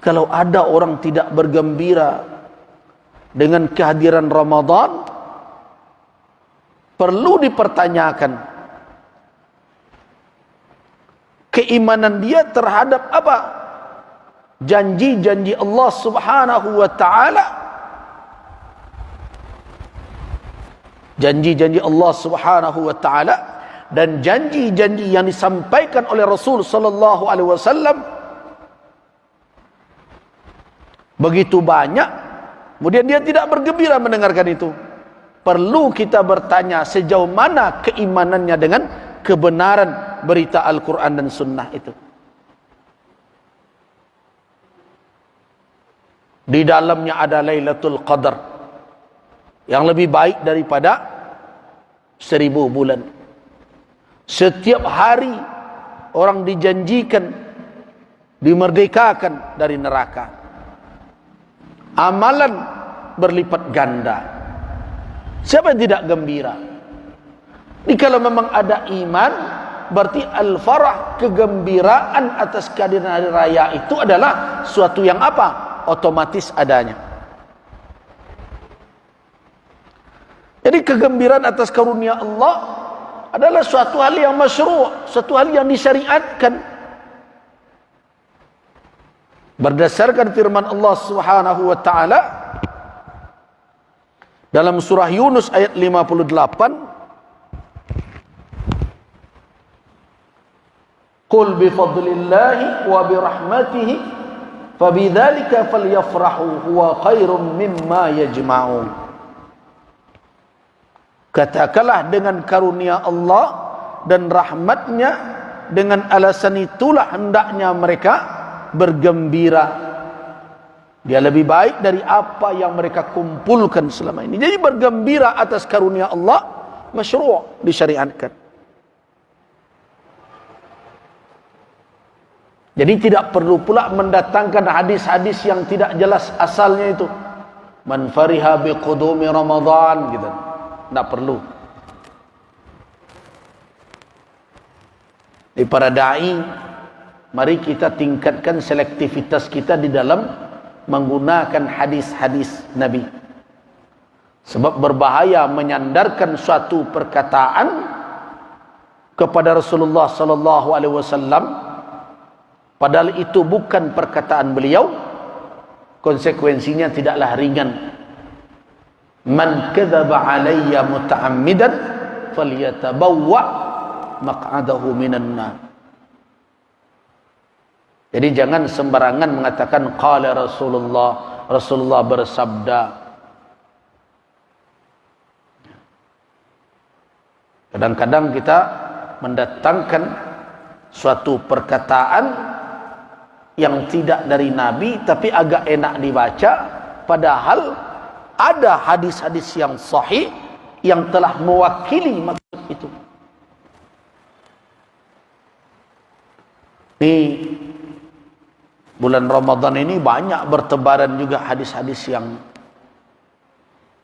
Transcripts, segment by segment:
kalau ada orang tidak bergembira dengan kehadiran Ramadan, perlu dipertanyakan keimanan dia terhadap apa? Janji-janji Allah Subhanahu wa taala. Janji-janji Allah Subhanahu wa taala dan janji-janji yang disampaikan oleh Rasul sallallahu alaihi wasallam begitu banyak, kemudian dia tidak bergembira mendengarkan itu. Perlu kita bertanya sejauh mana keimanannya dengan kebenaran berita Al-Quran dan Sunnah itu. Di dalamnya ada Lailatul Qadar yang lebih baik daripada 1000 bulan. Setiap hari orang dijanjikan dimerdekakan dari neraka. Amalan berlipat ganda. Siapa yang tidak gembira? Jadi kalau memang ada iman, berarti al-farah, kegembiraan atas kehadiran hari raya itu adalah suatu yang apa? Otomatis adanya. Jadi kegembiraan atas karunia Allah adalah suatu hal yang masyru', suatu hal yang disyariatkan. Berdasarkan firman Allah Subhanahu wa taala dalam surah Yunus ayat 58, Qul bifadlillahi wa birahmatihi fabidzalika falyafrahu huwa khairum mimma yajma'un. Katakanlah dengan karunia Allah dan rahmatnya, dengan alasan itulah hendaknya mereka bergembira. Dia lebih baik dari apa yang mereka kumpulkan selama ini. Jadi bergembira atas karunia Allah masyru', disyariatkan. Jadi tidak perlu pula mendatangkan hadis-hadis yang tidak jelas asalnya itu. Man fariha biqudumi Ramadan gitu. Tidak perlu. Di para dai, mari kita tingkatkan selektivitas kita di dalam menggunakan hadis-hadis Nabi. Sebab berbahaya menyandarkan suatu perkataan kepada Rasulullah sallallahu alaihi wasallam padahal itu bukan perkataan beliau. Konsekuensinya tidaklah ringan. Man kadzaba alayya muta'ammidan falyatabawwa maq'adahu minan nar. Jadi jangan sembarangan mengatakan qala Rasulullah, Rasulullah bersabda. Kadang-kadang kita mendatangkan suatu perkataan yang tidak dari Nabi tapi agak enak dibaca, padahal ada hadis-hadis yang sahih yang telah mewakili maksud itu. Di bulan Ramadan ini banyak bertebaran juga hadis-hadis yang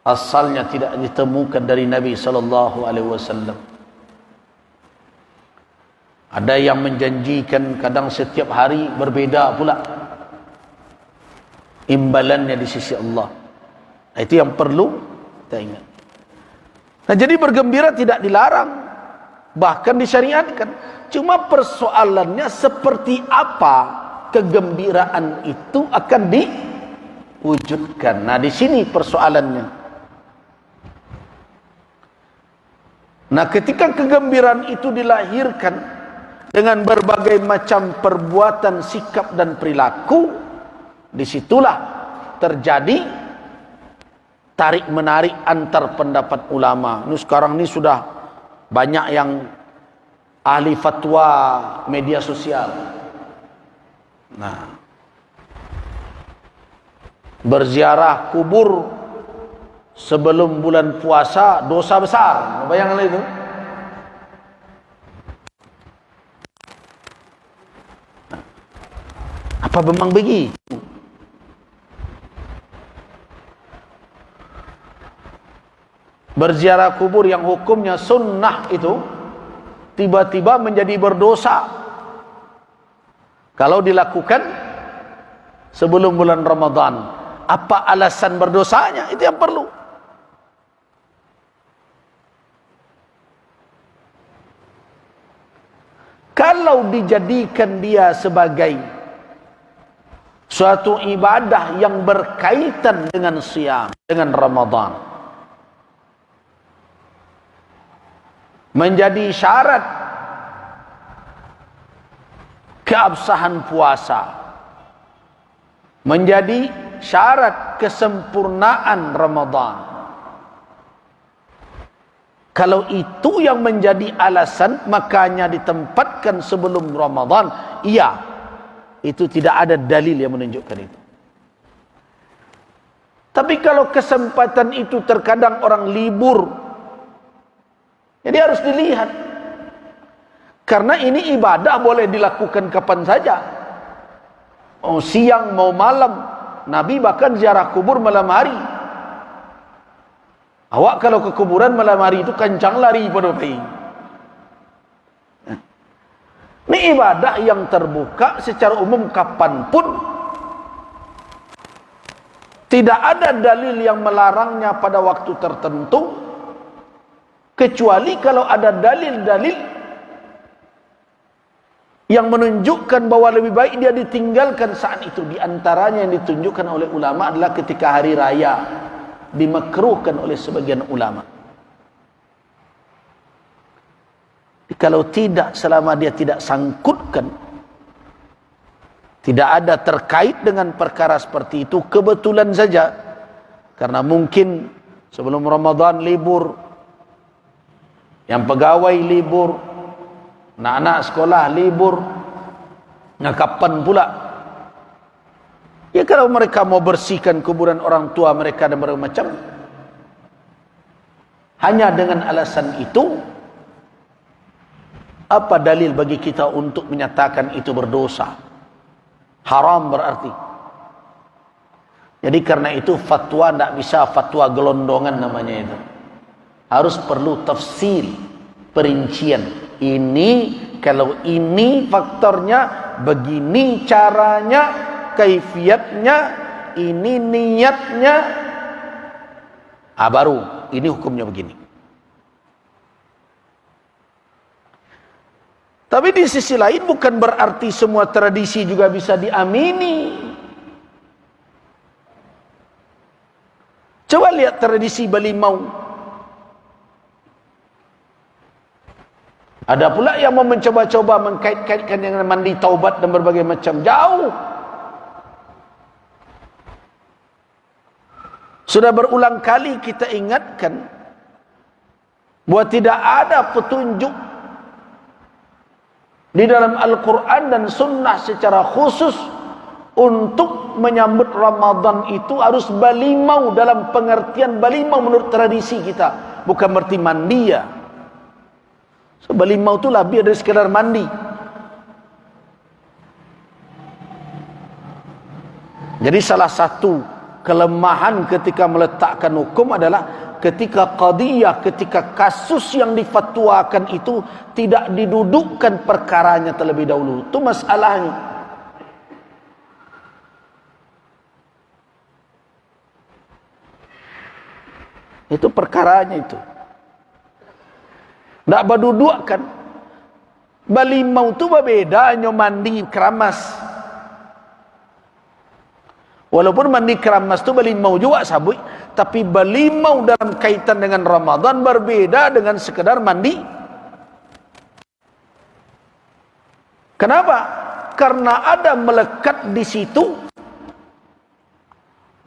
asalnya tidak ditemukan dari Nabi sallallahu alaihi wasallam. Ada yang menjanjikan kadang setiap hari berbeda pula imbalannya di sisi Allah. Nah, itu yang perlu kita ingat. Nah, jadi bergembira tidak dilarang, bahkan disyariatkan. Cuma persoalannya seperti apa kegembiraan itu akan diwujudkan. Nah, di sini persoalannya. Nah, ketika kegembiraan itu dilahirkan dengan berbagai macam perbuatan, sikap dan perilaku, disitulah terjadi tarik-menarik antar pendapat ulama. Ini sekarang ini sudah banyak yang ahli fatwa media sosial. Nah, berziarah kubur sebelum bulan puasa dosa besar. Bayangkan itu. Apa memang begitu? Berziarah kubur yang hukumnya sunnah itu tiba-tiba menjadi berdosa kalau dilakukan sebelum bulan Ramadan. Apa alasan berdosanya? Itu yang perlu. Kalau dijadikan dia sebagai suatu ibadah yang berkaitan dengan siyam, dengan Ramadan, menjadi syarat keabsahan puasa, menjadi syarat kesempurnaan Ramadan. Kalau itu yang menjadi alasan, makanya ditempatkan sebelum Ramadan, iya, itu tidak ada dalil yang menunjukkan itu. Tapi kalau kesempatan itu terkadang orang libur, jadi harus dilihat. Karena ini ibadah boleh dilakukan kapan saja. Mau siang, mau malam. Nabi bahkan ziarah kubur malam hari. Awak kalau ke kuburan malam hari itu kencang lari pada bayi. Ini ibadah yang terbuka secara umum kapanpun. Tidak ada dalil yang melarangnya pada waktu tertentu, kecuali kalau ada dalil-dalil yang menunjukkan bahwa lebih baik dia ditinggalkan saat itu. Di antaranya yang ditunjukkan oleh ulama adalah ketika hari raya, dimakruhkan oleh sebagian ulama. Kalau tidak, selama dia tidak sangkutkan, tidak ada terkait dengan perkara seperti itu, kebetulan saja, karena mungkin sebelum Ramadan libur, yang pegawai libur, anak-anak sekolah libur, nah kapan pula? Ya kalau mereka mau bersihkan kuburan orang tua mereka dan berbagai macam, hanya dengan alasan itu, apa dalil bagi kita untuk menyatakan itu berdosa? Haram berarti. Jadi karena itu fatwa tidak bisa fatwa gelondongan namanya itu. Harus perlu tafsir, perincian. Ini, kalau ini faktornya, begini caranya, kaifiatnya, ini niatnya, baru ini hukumnya begini. Tapi di sisi lain bukan berarti semua tradisi juga bisa diamini. Coba lihat tradisi Balimau. Ada pula yang mau mencoba-coba mengkait-kaitkan dengan mandi taubat dan berbagai macam. Jauh. Sudah berulang kali kita ingatkan bahwa tidak ada petunjuk di dalam Al-Quran dan Sunnah secara khusus untuk menyambut Ramadan itu harus balimau, dalam pengertian balimau menurut tradisi kita. Bukan berarti mandi ya. So, balimau itu lebih dari sekedar mandi. Jadi salah satu kelemahan ketika meletakkan hukum adalah ketika qadiyah, ketika kasus yang difatwakan itu tidak didudukkan perkaranya terlebih dahulu. Itu masalahnya. Itu perkaranya itu. Tidak berdudukkan. Balimau itu berbeda hanya mandi keramas. Walaupun mandi keramas itu balimau juga sabui, tapi balimau dalam kaitan dengan Ramadan berbeda dengan sekedar mandi. Kenapa? Karena ada melekat di situ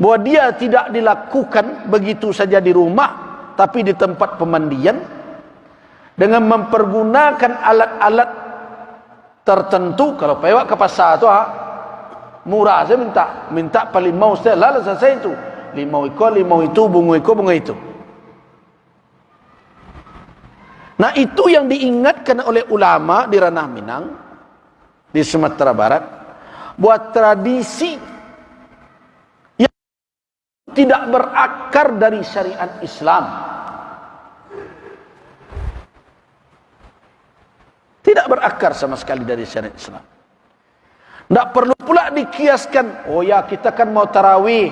bahwa dia tidak dilakukan begitu saja di rumah, tapi di tempat pemandian dengan mempergunakan alat-alat tertentu. Kalau pewak ke pasar tu murah, saya minta palimau saya, lalu selesai itu. Limau itu, bunga itu. Nah, itu yang diingatkan oleh ulama di ranah Minang, di Sumatera Barat, buat tradisi yang tidak berakar dari syariat Islam. Tidak berakar sama sekali dari syariat Islam. Tidak perlu pula dikiaskan. Oh ya, kita kan mau tarawih.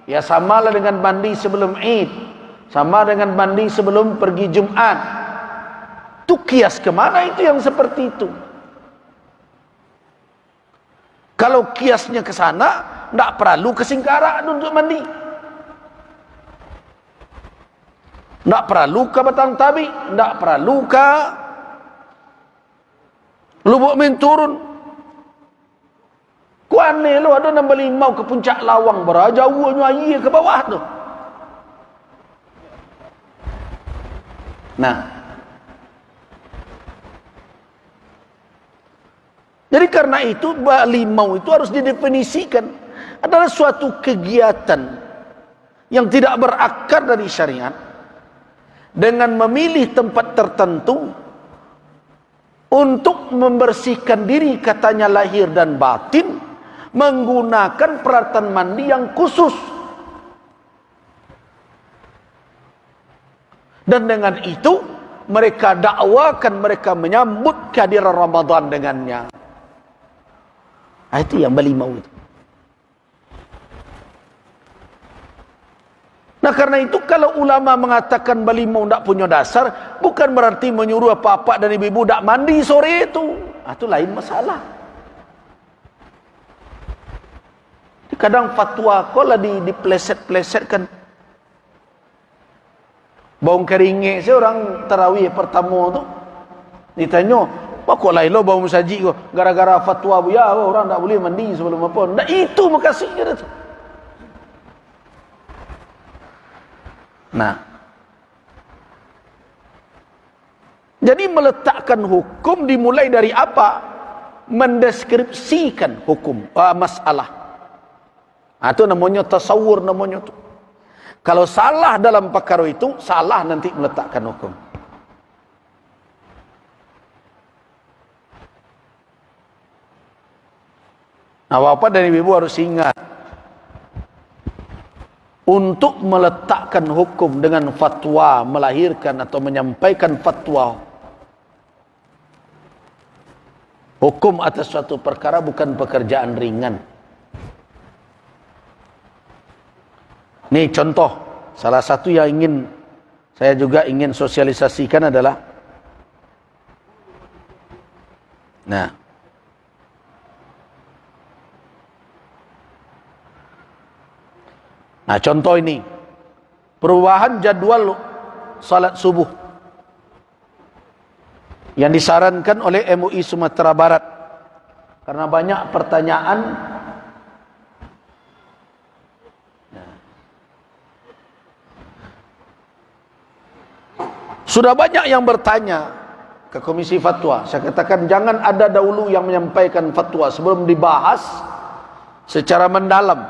Ya samalah dengan mandi sebelum Id. Sama dengan mandi sebelum pergi Jumat. Itu kias kemana itu yang seperti itu? Kalau kiasnya ke sana, tidak perlu ke Singkarak untuk mandi. Tidak perlu ke Batang Tabi. Tidak perlu ke Lubuk Minturun. Ku aneh lo, ada nombor 5 ke Puncak Lawang, berajauhnya air ke bawah tu. Nah, jadi karena itu limau itu harus didefinisikan adalah suatu kegiatan yang tidak berakar dari syariat, dengan memilih tempat tertentu untuk membersihkan diri katanya lahir dan batin, menggunakan peralatan mandi yang khusus. Dan dengan itu mereka dakwakan, mereka menyambut kehadiran Ramadan dengannya. Itu yang belimau itu. Nah karena itu kalau ulama mengatakan belimau tidak punya dasar, bukan berarti menyuruh bapak dan ibu-ibu tidak mandi sore itu. Itu lain masalah. Kadang fatwa kalau dipleset-plesetkan. Bau keringik seorang tarawih pertama tu ditanya, "Wah kok lain lo bau saji kau gara-gara fatwa buya orang tak boleh mandi sebelum apa?" Nah, itu makasihnya tu. Nah, jadi meletakkan hukum dimulai dari apa? Mendeskripsikan hukum masalah. Itu namanya tasawur namanya tu. Kalau salah dalam perkara itu, salah nanti meletakkan hukum. Nah, bapak dan ibu harus ingat, untuk meletakkan hukum dengan fatwa, melahirkan atau menyampaikan fatwa hukum atas suatu perkara bukan pekerjaan ringan. Ini contoh, salah satu yang saya juga ingin sosialisasikan adalah, nah, contoh ini, perubahan jadwal salat subuh yang disarankan oleh MUI Sumatera Barat karena banyak pertanyaan. Sudah banyak yang bertanya ke Komisi Fatwa. Saya katakan jangan ada dahulu yang menyampaikan fatwa sebelum dibahas secara mendalam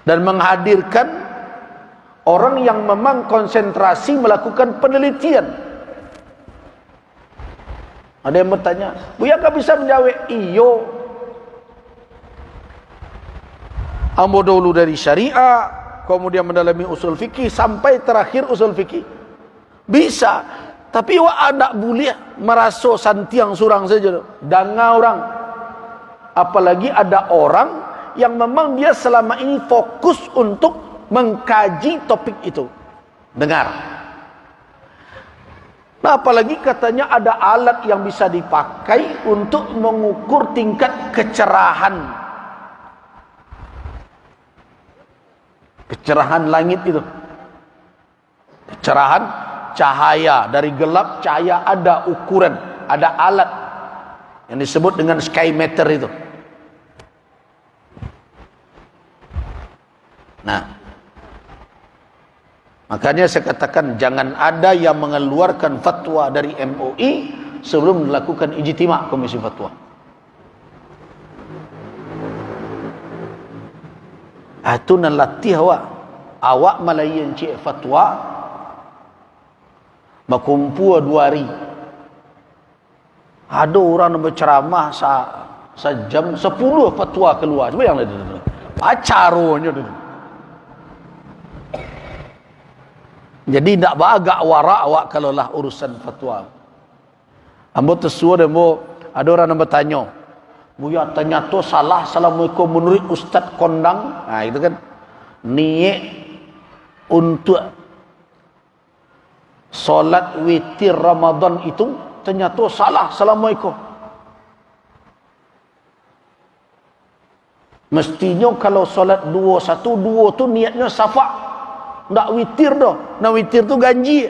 dan menghadirkan orang yang memang konsentrasi melakukan penelitian. Ada yang bertanya, "Buya nggak bisa menjawab?" Iyo, ambo dulu dari syariah, kemudian mendalami usul fikih sampai terakhir usul fikih. Bisa, tapi wak anak boleh merasa santiang surang saja. Danga orang. Apalagi ada orang yang memang dia selama ini fokus untuk mengkaji topik itu. Dengar. Nah, apalagi katanya ada alat yang bisa dipakai untuk mengukur tingkat kecerahan langit itu. Kecerahan cahaya dari gelap cahaya, ada ukuran, ada alat yang disebut dengan skymeter itu. Nah, makanya saya katakan jangan ada yang mengeluarkan fatwa dari MUI sebelum melakukan ijtima' Komisi Fatwa. Itu nan latih awak malayan cik fatwa makumpu 2 hari. Ada orang yang berceramah sejam 10 fatwa keluar. Coba yang lain. Pacaronya tu. Jadi tak agak warak awak kalau lah urusan fatwa. Ambo tersua demo ada orang yang bertanya, Buya ternyata salah Assalamualaikum menurut Ustaz Kondang. Nah itu kan niat untuk solat witir Ramadan itu ternyata salah Assalamualaikum. Mestinya kalau solat 2-1-2 tu niatnya syafa', ndak witir dah. Nah witir tu ganji.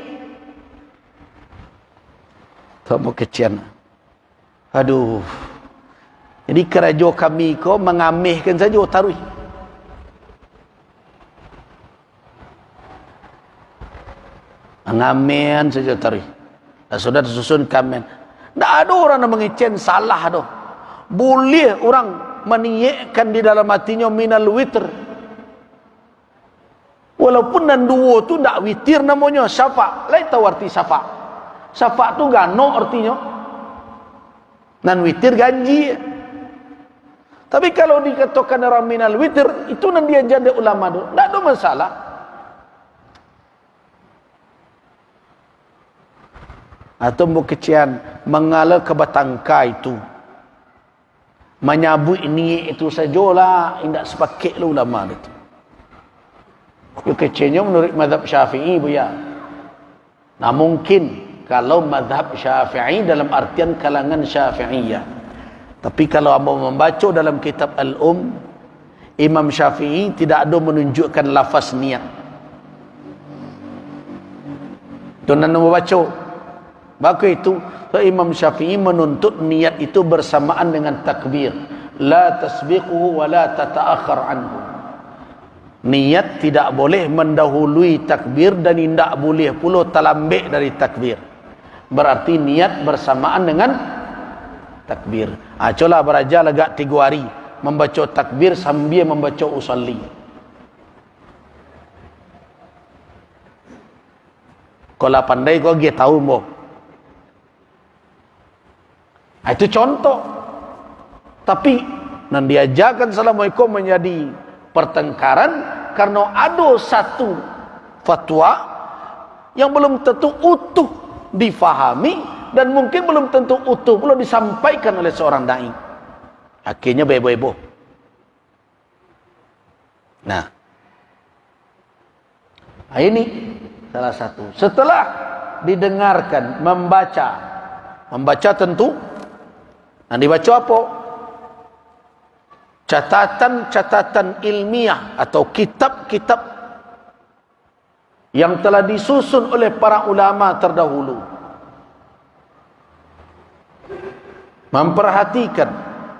Tak mau kecian. Aduh. Jadi keraja kami ko mengamihkan saja tarawih. Mengamihkan saja tarawih. Sudah susun kamen. Tak ada orang yang mengecen salah dah. Boleh orang meniakkan di dalam hatinya minal witr. Walaupun dan dua tu tak witir namanya syafa'. Lain tahu arti syafa'. Syafa' tu gano artinya. Dan witir ganji. Tapi kalau dikatakan orang minal witr, itu nan dia jadi ulama tu. Tak ada masalah. Atau kecian mengalah ke batangka itu. Menyabut ini itu sajalah, tidak sepakat lah ulama itu. Yang kecilnya menurut mazhab Syafi'i Buya. Nah mungkin kalau mazhab Syafi'i dalam artian kalangan Syafi'iyah. Tapi kalau anda membaca dalam kitab Imam Syafi'i tidak ada menunjukkan lafaz niat. Dan anda membaca maka itu Imam Syafi'i menuntut niat itu bersamaan dengan takbir. La tasbiquhu wa la tata'akhir anhu. Niat tidak boleh mendahului takbir dan tidak boleh pula terlambat dari takbir. Berarti niat bersamaan dengan takbir. Coba beraja lagak 3 hari membaca takbir sambil membaca usalli. Kalau pandai kau dia tahu mo. Itu contoh. Tapi nan diajarkan Assalamualaikum menjadi pertengkaran karena ada satu fatwa yang belum tentu utuh difahami dan mungkin belum tentu utuh pula disampaikan oleh seorang dai. Akhirnya bebo-bebo. Nah, ini salah satu. Setelah didengarkan membaca tentu. Nah, dibaca apa? Catatan-catatan ilmiah atau kitab-kitab yang telah disusun oleh para ulama terdahulu. Memperhatikan,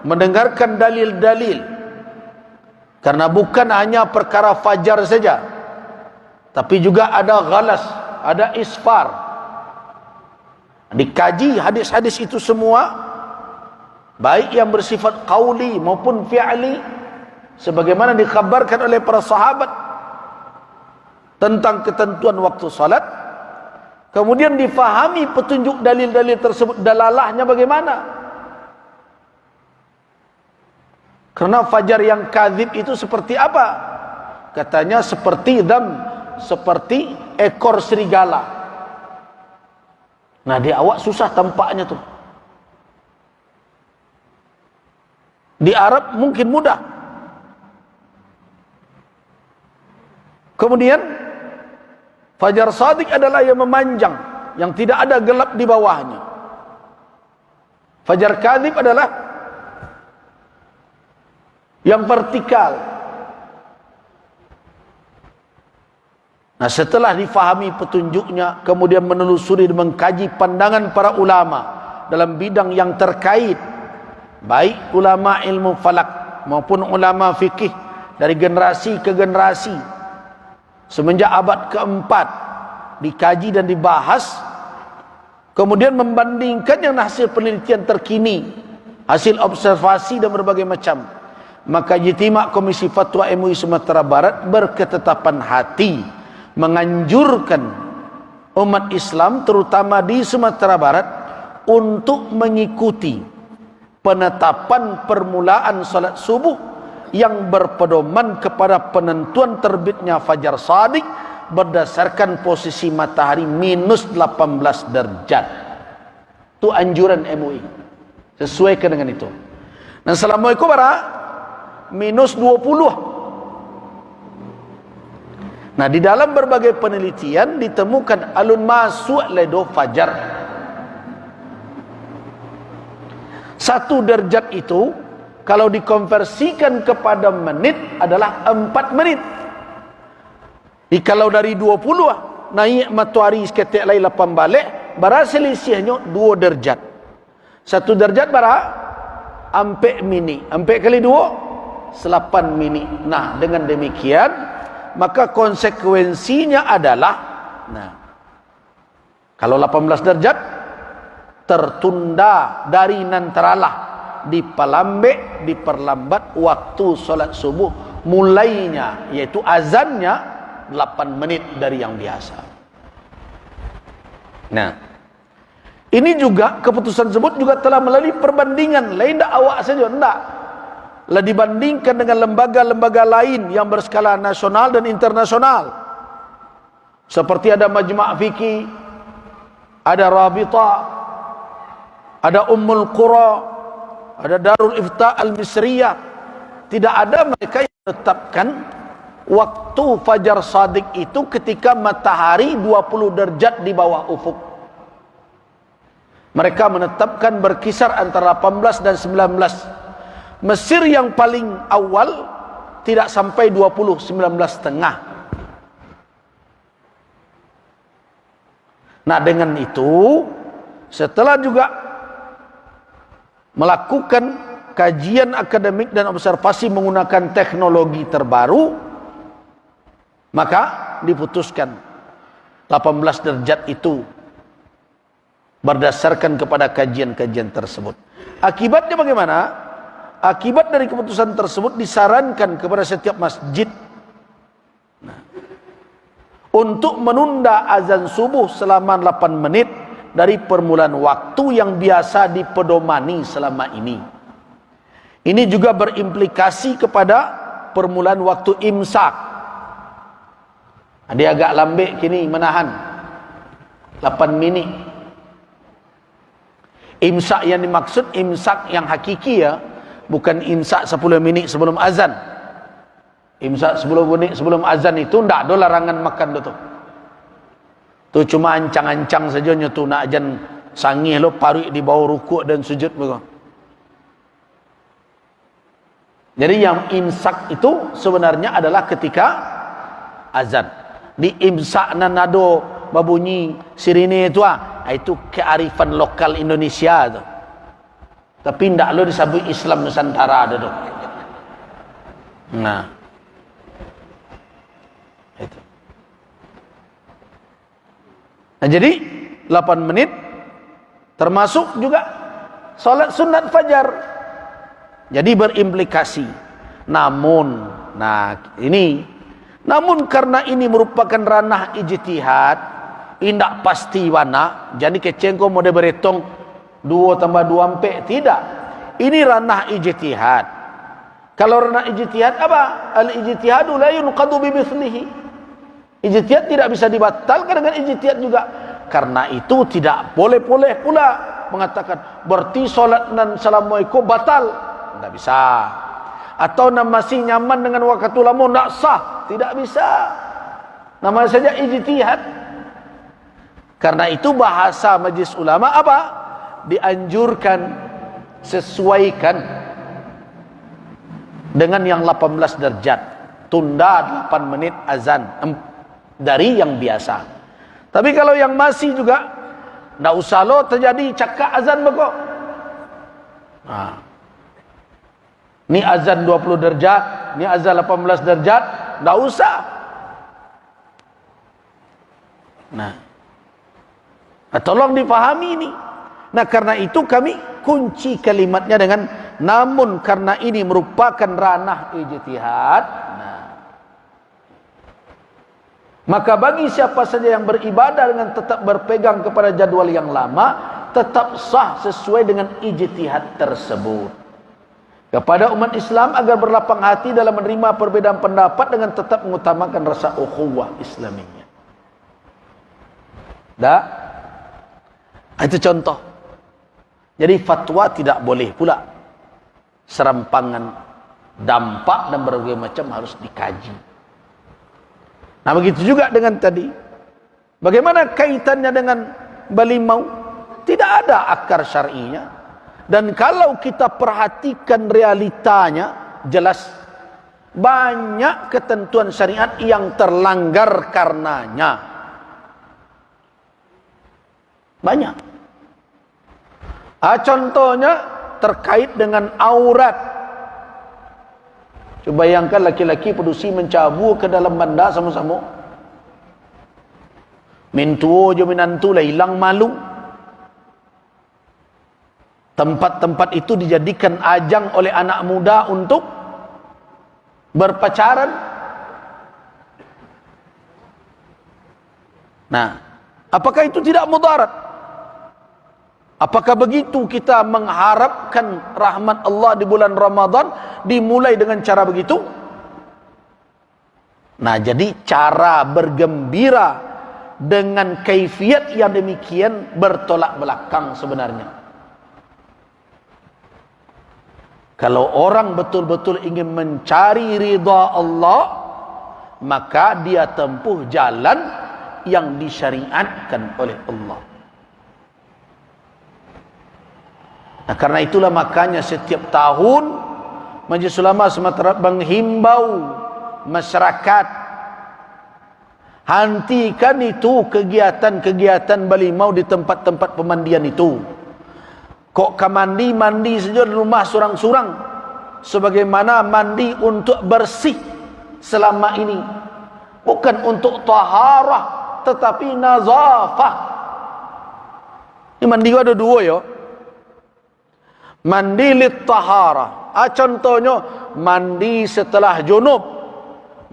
mendengarkan dalil-dalil. Karena bukan hanya perkara fajar saja, tapi juga ada ghalas, ada isfar. Dikaji hadis-hadis itu semua, baik yang bersifat qauli maupun fi'li, sebagaimana dikhabarkan oleh para sahabat tentang ketentuan waktu salat. Kemudian difahami petunjuk dalil-dalil tersebut, dalalahnya bagaimana. Karena fajar yang kadzib itu seperti apa? Katanya seperti seperti ekor serigala. Nah, di awak susah tampaknya tuh. Di Arab mungkin mudah. Kemudian fajar shadiq adalah yang memanjang, yang tidak ada gelap di bawahnya. Fajar kadzib adalah yang vertikal. Nah, setelah difahami petunjuknya, kemudian menelusuri dan mengkaji pandangan para ulama dalam bidang yang terkait, baik ulama ilmu falak maupun ulama fikih dari generasi ke generasi semenjak abad keempat, dikaji dan dibahas, kemudian membandingkan yang hasil penelitian terkini, hasil observasi dan berbagai macam. Maka Ijtima' Komisi Fatwa MUI Sumatera Barat berketetapan hati menganjurkan umat Islam terutama di Sumatera Barat untuk mengikuti penetapan permulaan salat subuh yang berpedoman kepada penentuan terbitnya fajar shadiq berdasarkan posisi matahari minus 18 derajat. Itu anjuran MUI Sesuaikan dengan itu. Dan Assalamualaikum minus 20. Nah, di dalam berbagai penelitian ditemukan alun masuk ledo fajar. 1 derajat itu kalau dikonversikan kepada menit adalah 4 menit. Kalau dari 20 naik matahari seketik lain 8 balik, selisihnya 2 derajat. 1 derajat ampe mini. Ampe kali 2 8 mini. Nah, dengan demikian maka konsekuensinya adalah, nah, kalau 18 derajat tertunda dari nantaralah diperlambat waktu solat subuh mulainya, yaitu azannya 8 menit dari yang biasa. Nah, ini juga keputusan tersebut juga telah melalui perbandingan lain, tak awak saja, enggak lah, dibandingkan dengan lembaga-lembaga lain yang berskala nasional dan internasional, seperti ada Majma' Fiqih, ada Rabitah, ada Ummul Qura, ada Darul Ifta Al-Misriyah. Tidak ada mereka yang menetapkan waktu fajar shadiq itu ketika matahari 20 derajat di bawah ufuk. Mereka menetapkan berkisar antara 18 dan 19. Mesir yang paling awal tidak sampai 20, 19,5. Nah, dengan itu setelah juga melakukan kajian akademik dan observasi menggunakan teknologi terbaru, maka diputuskan 18 derajat itu berdasarkan kepada kajian-kajian tersebut. Akibatnya bagaimana? Akibat dari keputusan tersebut disarankan kepada setiap masjid untuk menunda azan subuh selama 8 menit dari permulaan waktu yang biasa dipedomani selama ini. Ini juga berimplikasi kepada permulaan waktu imsak. Dia agak lambik kini menahan 8 menit. Imsak yang dimaksud imsak yang hakiki, ya, bukan imsak 10 minit sebelum azan. Imsak 10 menit sebelum azan itu ndak ada larangan makan tu. Tu cuma ancang-ancang saja tu nak azan sangih lo parik di bawah rukuk dan sujud begitu. Jadi yang imsak itu sebenarnya adalah ketika azan. Di imsak nan ado babunyi sirine itu itu kearifan lokal Indonesia tu. Tapi ndak lo disebut Islam Nusantara ada tu. Nah, itu. Nah, jadi 8 menit termasuk juga salat sunat fajar. Jadi berimplikasi. Namun karena ini merupakan ranah ijtihad, indak pasti wana. Jadi kecengko mode beretong 2 tambah 2 ampe, tidak. Ini ranah ijtihad. Kalau ranah ijtihad apa? Al-ijtihadu la yunqadu bimithlihi. Ijtihad tidak bisa dibatalkan dengan ijtihad juga. Karena itu tidak boleh-boleh pula mengatakan berarti solat dan assalamualaikum batal. Tidak bisa. Atau masih nyaman dengan waktu lama tidak sah. Tidak bisa. Namanya saja ijtihad. Karena itu bahasa Majelis Ulama apa? Dianjurkan sesuaikan dengan yang 18 derajat, tunda 8 menit azan dari yang biasa. Tapi kalau yang masih juga ndak usah lo terjadi cakap azan bekok. Nah, ni azan 20 derajat, ni azan 18 derajat, ndak usah. Nah, tolong dipahami ini. Nah, karena itu kami kunci kalimatnya dengan namun karena ini merupakan ranah ijtihad. Nah, maka bagi siapa saja yang beribadah dengan tetap berpegang kepada jadual yang lama, tetap sah sesuai dengan ijtihad tersebut. Kepada umat Islam agar berlapang hati dalam menerima perbedaan pendapat dengan tetap mengutamakan rasa ukhuwah Islamiyah. Itu contoh. Jadi fatwa tidak boleh pula. Serampangan dampak dan berbagai macam harus dikaji. Nah begitu juga dengan tadi. Bagaimana kaitannya dengan balimau? Tidak ada akar syar'inya. Dan kalau kita perhatikan realitanya, jelas banyak ketentuan syariat yang terlanggar karenanya. Banyak. Contohnya terkait dengan aurat. Coba bayangkan laki-laki pedusi mencabu ke dalam banda sama-sama. Mintuo je minantu lah hilang malu. Tempat-tempat itu dijadikan ajang oleh anak muda untuk berpacaran. Nah, apakah itu tidak mudarat? Apakah begitu kita mengharapkan rahmat Allah di bulan Ramadan dimulai dengan cara begitu? Nah, jadi cara bergembira dengan kaifiat yang demikian bertolak belakang sebenarnya. Kalau orang betul-betul ingin mencari ridha Allah, maka dia tempuh jalan yang disyariatkan oleh Allah. Nah, karena itulah makanya setiap tahun Majelis Ulama Sumatera menghimbau masyarakat, hentikan itu kegiatan-kegiatan balimau di tempat-tempat pemandian itu. Kok mandi saja di rumah surang-surang, sebagaimana mandi untuk bersih selama ini, bukan untuk taharah tetapi nazafah. Ini mandi ada dua ya. Mandi lit taharah. Contohnya mandi setelah junub,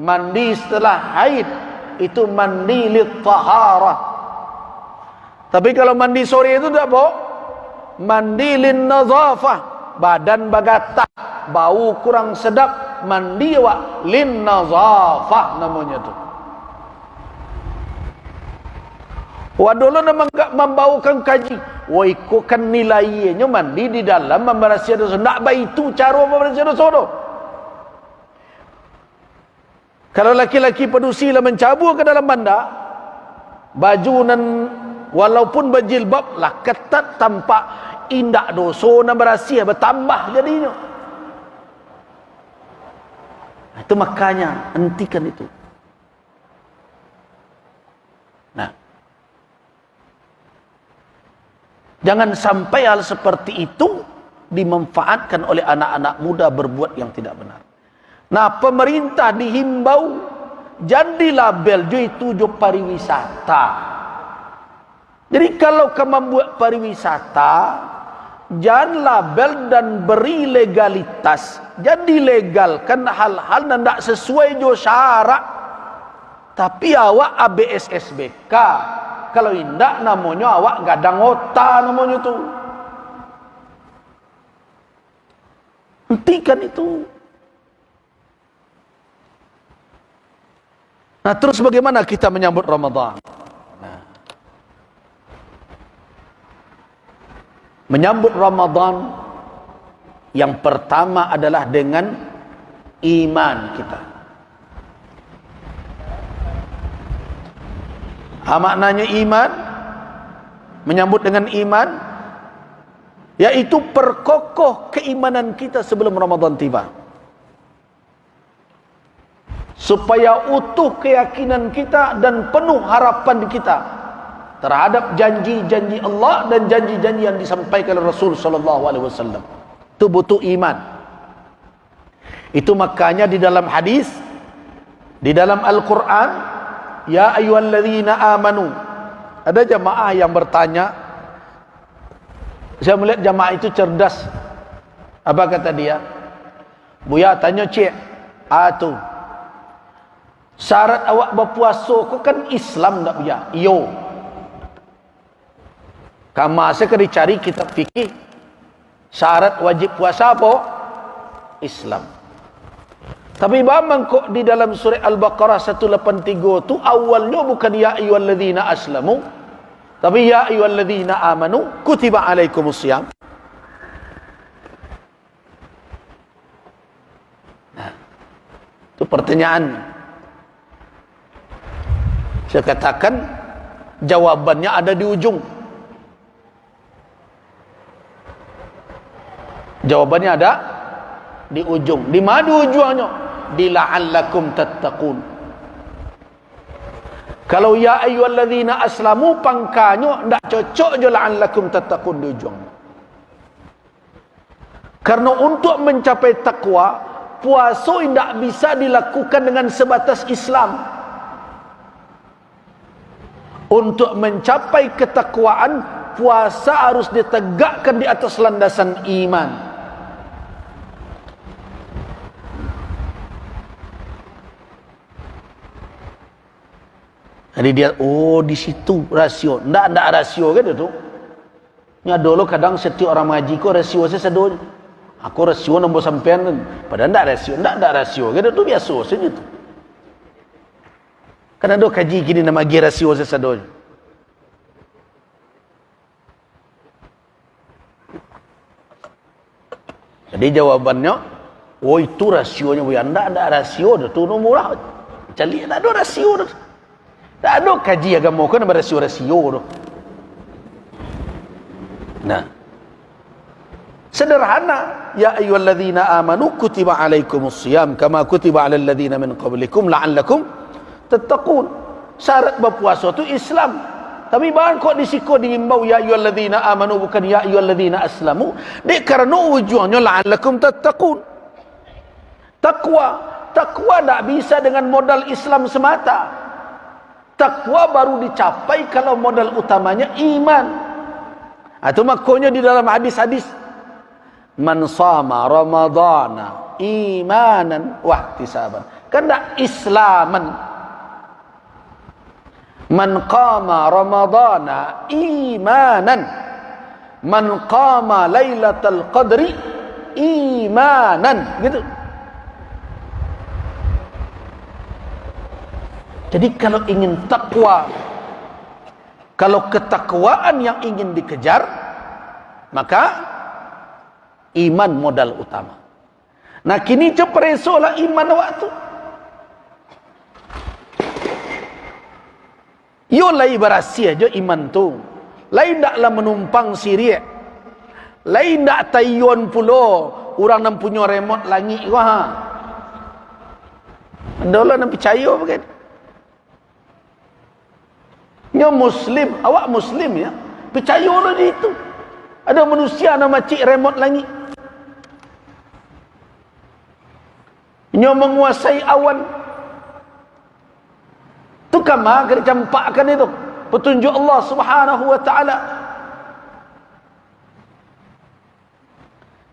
mandi setelah haid, itu mandi lit taharah. Tapi kalau mandi sore itu tidak boleh. Mandi lin nazafah, badan bagatah, bau kurang sedap, mandi wa lin nazafah namanya tu. Wadulah memang membaukan kaji. Woi, kok kan nilainya mandi di dalam memberasi dosa. Nak baik itu cara memberasi dosa tu. Kalau laki-laki pedusi lah mencabur ke dalam banda, baju dan walaupun berjilbab lah ketat, tampak indah dosa dan berasi bertambah jadinya. Itu makanya hentikan itu. Nah, jangan sampai hal seperti itu dimanfaatkan oleh anak-anak muda berbuat yang tidak benar. Nah, pemerintah dihimbau jadi label itu jo pariwisata. Jadi kalau kamu membuat pariwisata, jangan label dan beri legalitas. Jadi legalkan hal-hal yang tidak sesuai jo syarak. Tapi awak ABSSBK. Kalau tidak namanya awak gadang otak namanya tu. Hentikan itu. Nah, terus bagaimana kita menyambut Ramadan? Nah, menyambut Ramadan yang pertama adalah dengan iman kita. Maknanya iman, menyambut dengan iman, yaitu perkokoh keimanan kita sebelum Ramadan tiba, supaya utuh keyakinan kita dan penuh harapan kita terhadap janji-janji Allah dan janji-janji yang disampaikan oleh Rasul sallallahu alaihi wasallam. Itu butuh iman. Itu makanya di dalam hadis, di dalam Al-Qur'an, ya ayyuhalladzina amanu. Ada jamaah yang bertanya, saya melihat jamaah itu cerdas. Apa kata dia? Buya tanya cik, tu syarat awak berpuasa kau kan Islam tak Buya? Iyo. Kama saya kena cari kitab fikih. Syarat wajib puasa apa? Islam. Tapi memang kok di dalam surah Al-Baqarah 183 tu awalnya bukan ya ayyuhalladzina aslamu, tapi ya ayyuhalladzina amanu kutiba alaikumusiyam. pertanyaan. Saya katakan jawabannya ada di ujung. Jawabannya ada di ujung. Di mana di ujungnya? Di la'allakum tattaqun. Kalau ya ayyuhalladzina aslamu pangkanya ndak cocok je la'allakum tattaqun di ujung. Karena untuk mencapai takwa, puasa tidak bisa dilakukan dengan sebatas Islam. Untuk mencapai ketakwaan, puasa harus ditegakkan di atas landasan iman. Jadi dia, oh di situ rasio. Ndak rasio kan itu. Nya dulu kadang setiap orang mengaji ko rasio saya sedo. Aku rasio nombor sampean kan. Padahal ndak rasio kan itu biasa saja tu. Kan ada kaji gini nama agi rasio saya sedo. Jadi jawabannya, oh itu rasionya bu, ndak ada rasio tu murah. Cari tak ada rasio tu. Tak ada kaji agama kan ada rasio tu. Nah, sederhana. Ya ayyuhalladzina amanu kutiba alaikumus shiyam kama kutiba alal ladzina min qablikum la'allakum tattaqun. Syarat berpuasa tu Islam. Tapi bahkan kok disiko diimbau ya ayyuhalladzina amanu bukan ya ayyuhalladzina aslamu. Dek karena ujungnya la'allakum tattaqun. Takwa tak bisa dengan modal Islam semata. Takwa baru dicapai kalau modal utamanya iman. Itu makanya di dalam hadis-hadis, man shama ramadhana imanan wa ihtisaban. Kan tak islaman. Man qama ramadhana imanan, man qama lailatul qadri imanan, gitu. Jadi kalau ingin takwa, kalau ketakwaan yang ingin dikejar, maka iman modal utama. Nah kini cepresolah iman waktu. Yo lai berasia jo iman tu. Lain daklah menumpang sirik. Lain dak tayun pulo orang nam punya remote langit wah. Adalah nam percaya begitu. Nya muslim, awak muslim ya. Percayalah di itu. Ada manusia nama cik remote langit. Nya menguasai awan. Tu kama kena campakkan itu petunjuk Allah Subhanahu wa taala.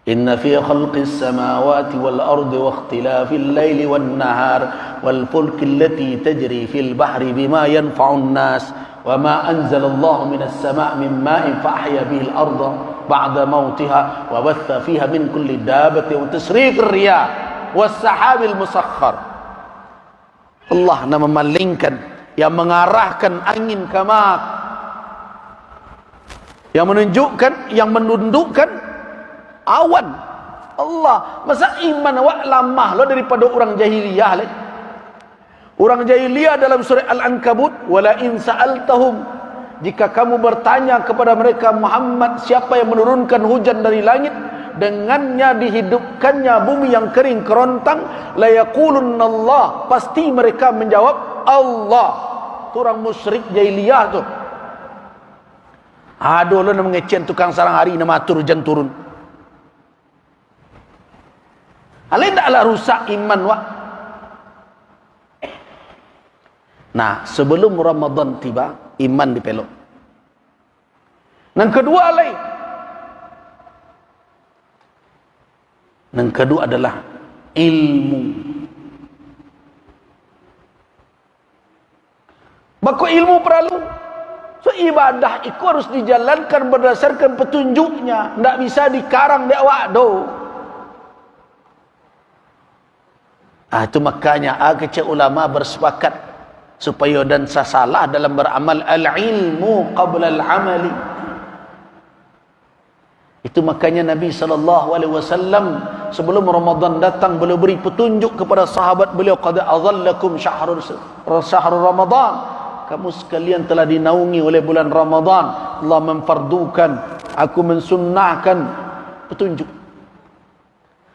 Inna fi khalqis samawati wal ardi wa ikhtilafil laili wan nahar wal fulki allati tajri fil bahri bima yanfa'un nas wa ma anzalallahu minas sama' min ma'in fa ahya bihil arda ba'da mautiha wa batha fiha min kulli dabbatin wa tasrifir riyah was sahabil musakhkhar. Allah nama memalingkan, yang mengarahkan angin kamak, yang menunjukkan, yang menundukkan awan. Allah, masa iman awak lamah lo daripada orang jahiliyah le? Orang jahiliyah dalam surah Al-Ankabut, wala in sa'altahum, jika kamu bertanya kepada mereka Muhammad siapa yang menurunkan hujan dari langit, dengannya dihidupkannya bumi yang kering kerontang, la yaqulunna Allah, pasti mereka menjawab Allah. Itu orang musyrik jahiliyah tu. Aduh lo nak mengecen tukang sarang hari nak matur hujan turun. Alih taklah rusak iman wak. Nah, sebelum Ramadan tiba, iman dipelok. Yang kedua alih. Yang kedua adalah ilmu. Maka ilmu perlu. So ibadah itu harus dijalankan berdasarkan petunjuknya. Tidak bisa dikarang di awak do. Itu makanya kecil ulama bersepakat supaya dan salah dalam beramal, al-ilmu qabla al-amali. Itu makanya Nabi SAW sebelum Ramadan datang beliau beri petunjuk kepada sahabat beliau, qad adhallakum syahrul Ramadan, kamu sekalian telah dinaungi oleh bulan Ramadan. Allah memfardukan, aku mensunnahkan petunjuk.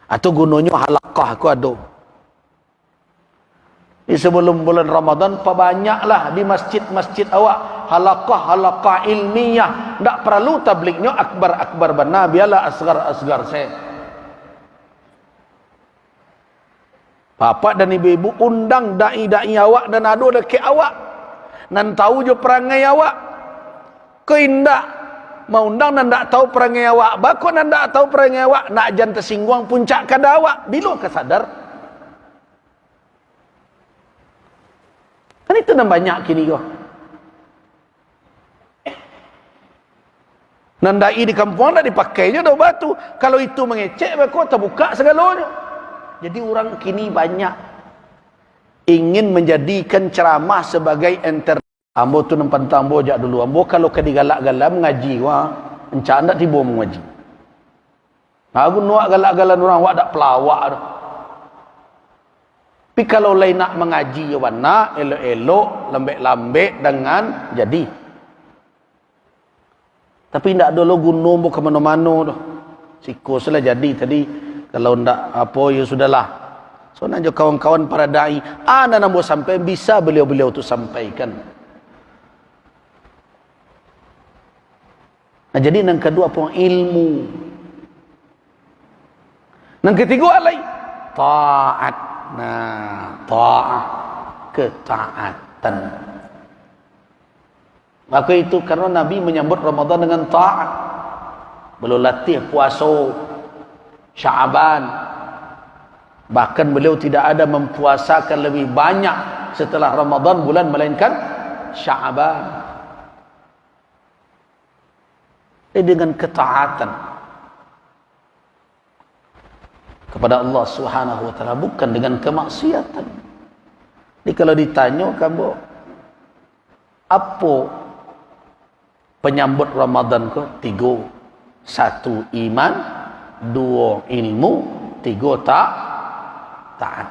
Atau gunanya halaqah aku ada. Di sebelum bulan Ramadan perbanyaklah di masjid-masjid awak halaqah ilmiah. Tak perlu tablignya akbar benar, biarlah asgar saya. Bapak dan ibu-ibu undang dai-dai awak dan adu dekat awak. Nan tahu je perangai awak. Keindak mau undang dan tak tahu perangai awak. Bakon dan tak tahu perangai awak, nak jan tersinggung puncak kada awak. Bila ke sadar? Kan itu nan banyak kini kau. Nandai di kampung dah dipakainya dah batu. Kalau itu mengecek, kau terbuka segalanya. Jadi orang kini banyak ingin menjadikan ceramah sebagai ambo tu nampan tambo jak dulu. Ambo kalau ke digalak-galak mengaji, wah, encak ndak tiba mengaji. Aku nuak galak-galan orang wak dak pelawak dah. Tapi kalau lain nak mengaji nak elok-elok, lembek-lembek dengan jadi. Tapi ndak dulu gunung ke mana-mana dah. Sikoslah jadi tadi. Kalau ndak apa ya sudahlah. So nak kawan-kawan para dai, ana nak sampai bisa beliau-beliau tu sampaikan. Nah, jadi yang kedua apa? Ilmu. Yang ketiga alai taat. Nah, ta'ah, ketaatan. Maka itu karena Nabi menyambut Ramadan dengan ta'at. Beliau latih puasa Sya'ban. Bahkan beliau tidak ada mempuasakan lebih banyak setelah Ramadan bulan melainkan Sya'ban. Dengan ketaatan kepada Allah Subhanahu wa taala, bukan dengan kemaksiatan. Jadi kalau ditanya kamu apa penyambut Ramadan ke? 3. 1 iman, 2 ilmu, 3 taat.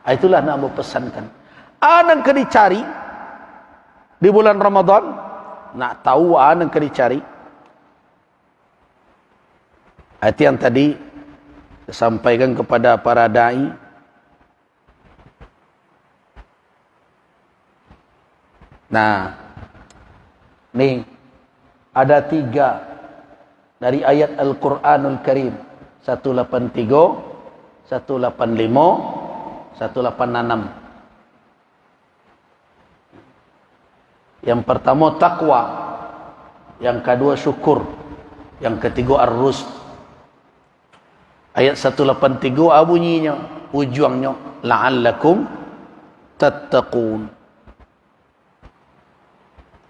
Itulah nak pesankan. Anang ke dicari di bulan Ramadan, nak tahu anang ke dicari. Itu yang tadi sampaikan kepada para dai. Nah, nih ada 3 dari ayat Al-Quranul Karim, 183, 185, 186. Yang pertama takwa, yang kedua syukur, yang ketiga ar-rusd. Ayat 183 bunyinya, ujungnya la'allakum tattaqun.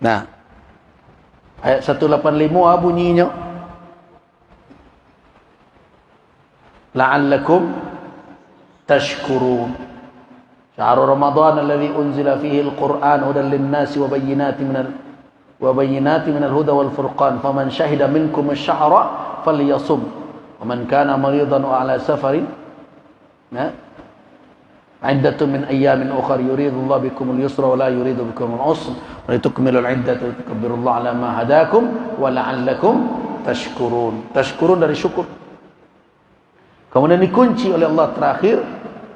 Nah, ayat 185 bunyinya la'allakum tashkurun. Syahrul Ramadan alladhi unzila fihi al-Qur'an hudan lin-nasi wa bayyinatin minal huda wal furqan faman shahida minkum ash-shahra falyasum. ومن كان مريضا وعلى سفر عدة من أيام أخر يريد الله بكم اليسر ولا يريد بكم العسر ولتكملوا العدة وتكبروا الله على ما هداكم ولعلكم تشكرون. Tashkurun dari syukur. Kemudian dikunci oleh Allah terakhir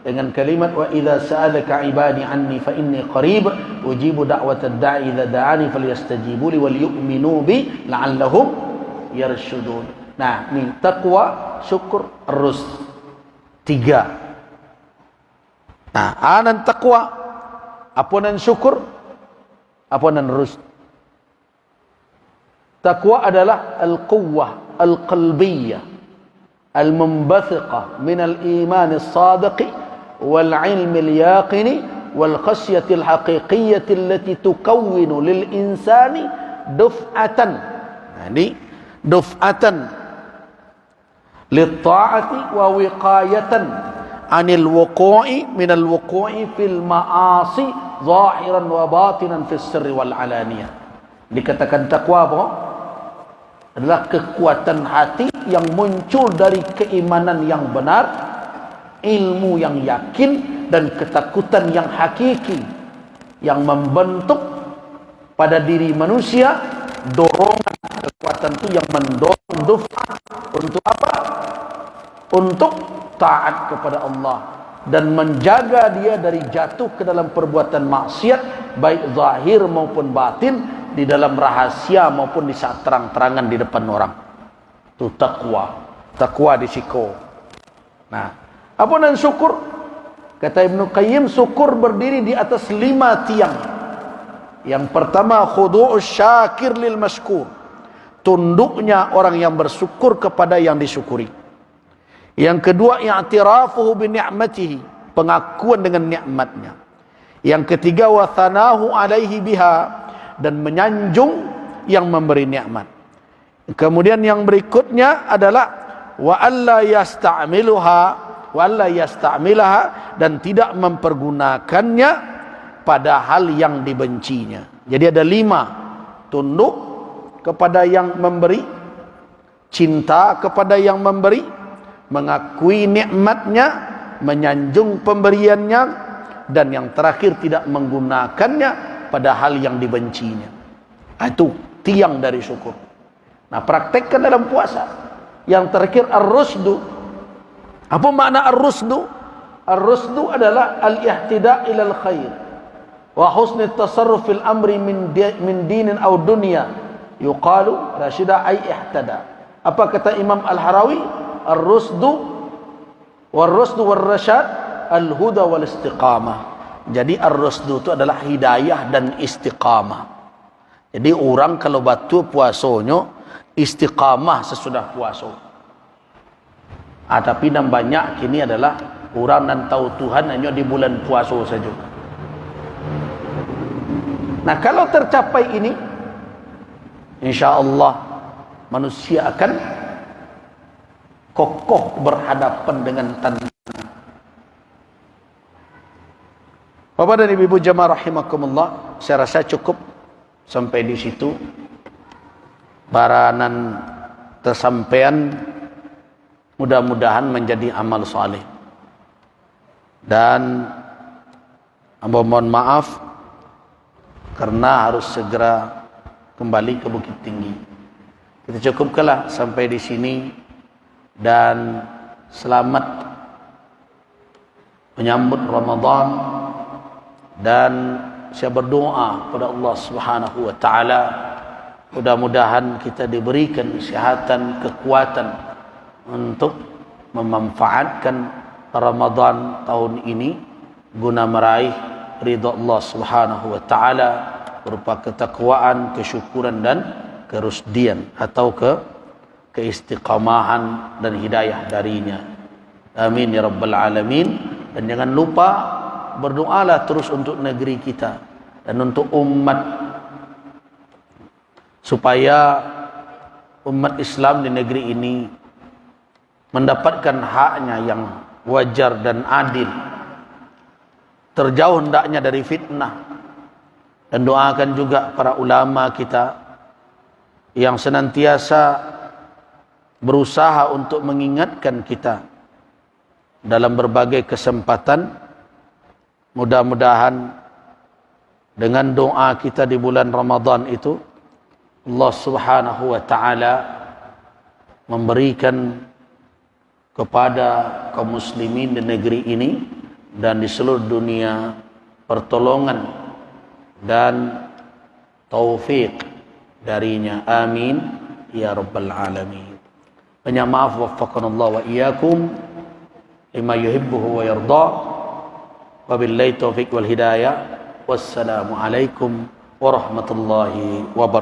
dengan kalimat wa idza sa'alaka ibadi anni fa inni qarib ujibu da'watad da'i idza da'ani falyastajibu li wal yu'minu bi la'allahum yarshudun. Nah, ini takwa, syukur, rusd. 3. Nah, anan takwa, apa nan syukur, apa nan rusd. Takwa adalah al-quwwah al-qalbiyyah al-munbathiqah min al-iman as-sadiq wal-ilm al-yaqini wal-khashyah al-haqiqiyyah allati tukawwinu lil-insani duf'atan. Jadi duf'atan lit-ta'ati wa wiqayatan 'anil wuqu'i minal wuqu'i fil ma'asi zahiran wa batinan fis sirri wal alaniyah. Dikatakan takwa apa? Adalah kekuatan hati yang muncul dari keimanan yang benar, ilmu yang yakin, dan ketakutan yang hakiki, yang membentuk pada diri manusia dorongan kekuatan itu yang mendorong untuk apa? Untuk taat kepada Allah dan menjaga dia dari jatuh ke dalam perbuatan maksiat, baik zahir maupun batin, di dalam rahasia maupun di saat terang-terangan di depan orang. Itu takwa disiko. Nah, apa dan syukur? Kata Ibnu Qayyim, syukur berdiri di atas 5 tiang. Yang pertama, khudu'us syakir lil mashkur, tunduknya orang yang bersyukur kepada yang disyukuri. Yang kedua, i'tirafuhu bi ni'matihi, pengakuan dengan nikmatnya. Yang ketiga, wa thanahu alaihi biha, dan menyanjung yang memberi nikmat. Kemudian yang berikutnya adalah wa alla yasta'milaha, dan tidak mempergunakannya pada hal yang dibencinya. Jadi ada 5: tunduk kepada yang memberi, cinta kepada yang memberi, mengakui nikmatnya, menyanjung pemberiannya, dan yang terakhir tidak menggunakannya pada hal yang dibencinya. Itu tiang dari syukur. Nah, praktekkan dalam puasa. Yang terakhir ar-rusdu. Apa makna ar-rusdu? Ar-rusdu adalah al-ihtida' ilal khair wa husni tasarruf fil amri min dinin aw dunya. Yuqalu rasyida ay ihtada. Apa kata Imam Al-Harawi? Ar-rusdu war-rasyad al-huda wal istiqamah. Jadi ar-rusdu itu adalah hidayah dan istiqamah. Jadi orang kalau batu puasanya istiqamah sesudah puasa. Tapi yang banyak kini adalah orang dan tahu Tuhan hanya di bulan puasa saja. Nah, kalau tercapai ini, insya-Allah manusia akan kokoh berhadapan dengan tantangan. Bapak dan Ibu jamaah rahimakumullah, saya rasa cukup sampai di situ. Baranan tersampaian mudah-mudahan menjadi amal saleh. Dan mohon maaf karena harus segera kembali ke Bukit Tinggi. Kita cukupkanlah sampai di sini, dan selamat menyambut Ramadan. Dan saya berdoa kepada Allah Subhanahu wa taala, mudah-mudahan kita diberikan kesehatan, kekuatan untuk memanfaatkan Ramadan tahun ini guna meraih ridha Allah Subhanahu wa taala berupa ketakwaan, kesyukuran, dan kerusdian atau keistiqamahan dan hidayah darinya. Amin ya rabbal alamin. Dan jangan lupa berdoalah terus untuk negeri kita dan untuk umat, supaya umat Islam di negeri ini mendapatkan haknya yang wajar dan adil, terjauh hendaknya dari fitnah. Dan doakan juga para ulama kita yang senantiasa berusaha untuk mengingatkan kita dalam berbagai kesempatan. Mudah-mudahan dengan doa kita di bulan Ramadan itu, Allah Subhanahu wa taala memberikan kepada kaum muslimin di negeri ini dan di seluruh dunia pertolongan dan taufik darinya. Amin ya rabbal alamin. Banyak maaf, waffaqanallah wa iyyakum lima yuhibbuhu wa yarda. Wabillahi taufiq wal hidayah. Wassalamu alaikum warahmatullahi wabarakatuh.